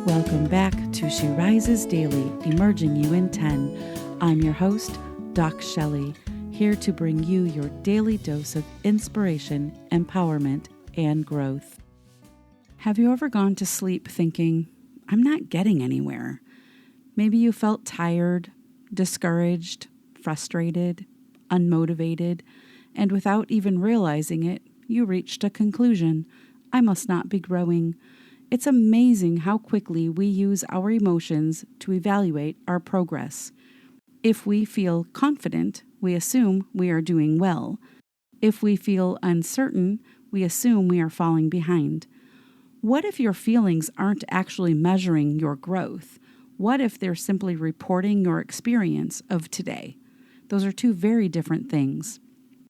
Welcome back to She Rises Daily, Emerging You in 10. I'm your host, Doc Shelley, here to bring you your daily dose of inspiration, empowerment, and growth. Have you ever gone to sleep thinking, I'm not getting anywhere? Maybe you felt tired, discouraged, frustrated, unmotivated, and without even realizing it, you reached a conclusion. I must not be growing. It's amazing how quickly we use our emotions to evaluate our progress. If we feel confident, we assume we are doing well. If we feel uncertain, we assume we are falling behind. What if your feelings aren't actually measuring your growth? What if they're simply reporting your experience of today? Those are two very different things.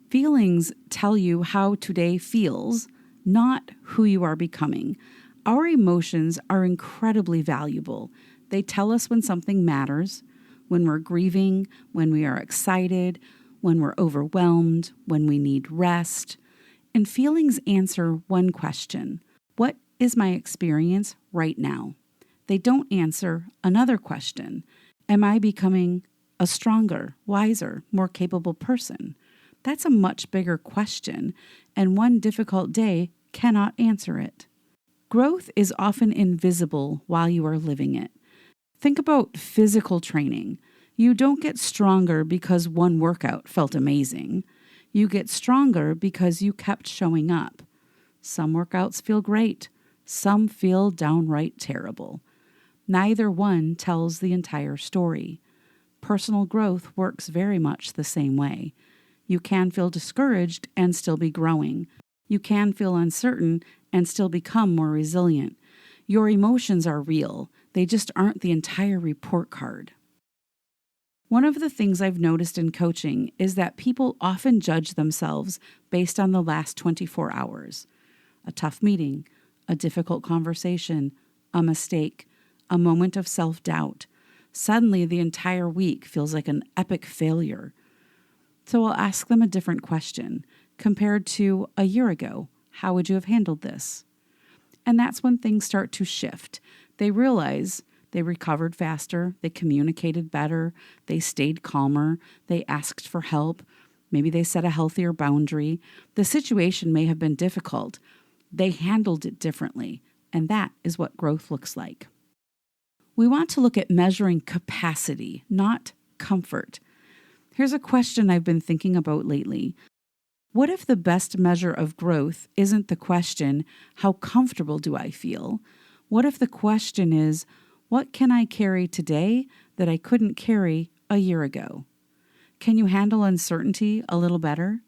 Feelings tell you how today feels, not who you are becoming. Our emotions are incredibly valuable. They tell us when something matters, when we're grieving, when we are excited, when we're overwhelmed, when we need rest. And feelings answer one question: what is my experience right now? They don't answer another question: am I becoming a stronger, wiser, more capable person? That's a much bigger question, and one difficult day cannot answer it. Growth is often invisible while you are living it. Think about physical training. You don't get stronger because one workout felt amazing. You get stronger because you kept showing up. Some workouts feel great. Some feel downright terrible. Neither one tells the entire story. Personal growth works very much the same way. You can feel discouraged and still be growing. You can feel uncertain and still become more resilient. Your emotions are real. They just aren't the entire report card. One of the things I've noticed in coaching is that people often judge themselves based on the last 24 hours. A tough meeting, a difficult conversation, a mistake, a moment of self-doubt. Suddenly, the entire week feels like an epic failure. So I'll ask them a different question. Compared to a year ago, how would you have handled this? And that's when things start to shift. They realize they recovered faster, they communicated better, they stayed calmer, they asked for help, maybe they set a healthier boundary. The situation may have been difficult. They handled it differently, and that is what growth looks like. We want to look at measuring capacity, not comfort. Here's a question I've been thinking about lately. What if the best measure of growth isn't the question, how comfortable do I feel? What if the question is, what can I carry today that I couldn't carry a year ago? Can you handle uncertainty a little better?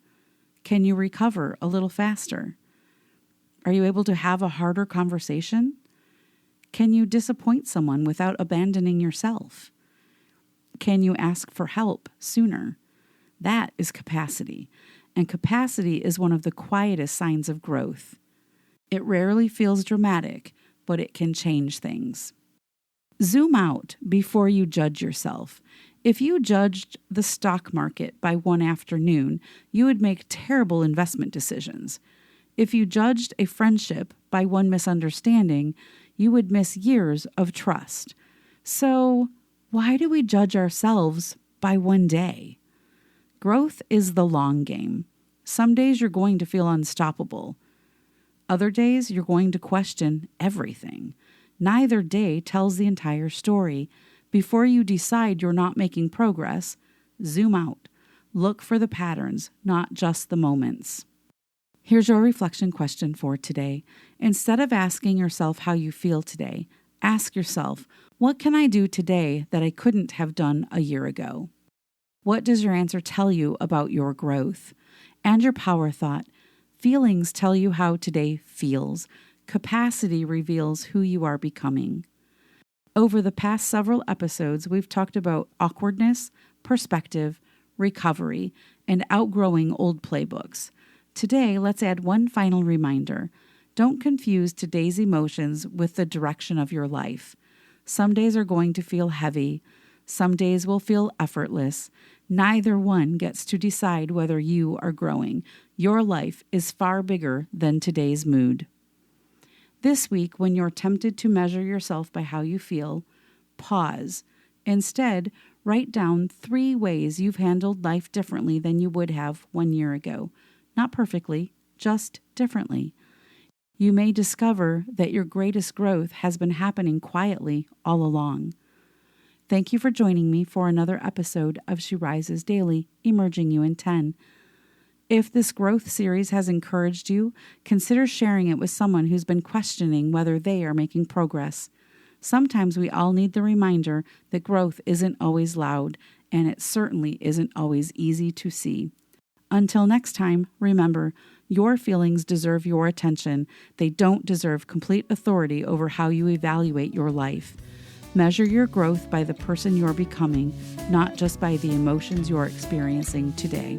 Can you recover a little faster? Are you able to have a harder conversation? Can you disappoint someone without abandoning yourself? Can you ask for help sooner? That is capacity. And capacity is one of the quietest signs of growth. It rarely feels dramatic, but it can change things. Zoom out before you judge yourself. If you judged the stock market by one afternoon, you would make terrible investment decisions. If you judged a friendship by one misunderstanding, you would miss years of trust. So, why do we judge ourselves by one day? Growth is the long game. Some days you're going to feel unstoppable. Other days you're going to question everything. Neither day tells the entire story. Before you decide you're not making progress, zoom out. Look for the patterns, not just the moments. Here's your reflection question for today. Instead of asking yourself how you feel today, ask yourself, what can I do today that I couldn't have done a year ago? What does your answer tell you about your growth? And your power thought. Feelings tell you how today feels. Capacity reveals who you are becoming. Over the past several episodes, we've talked about awkwardness, perspective, recovery, and outgrowing old playbooks. Today, let's add one final reminder. Don't confuse today's emotions with the direction of your life. Some days are going to feel heavy. Some days will feel effortless. Neither one gets to decide whether you are growing. Your life is far bigger than today's mood. This week, when you're tempted to measure yourself by how you feel, pause. Instead, write down 3 ways you've handled life differently than you would have 1 year ago. Not perfectly, just differently. You may discover that your greatest growth has been happening quietly all along. Thank you for joining me for another episode of She Rises Daily, Emerging You in 10. If this growth series has encouraged you, consider sharing it with someone who's been questioning whether they are making progress. Sometimes we all need the reminder that growth isn't always loud, and it certainly isn't always easy to see. Until next time, remember, your feelings deserve your attention. They don't deserve complete authority over how you evaluate your life. Measure your growth by the person you're becoming, not just by the emotions you're experiencing today.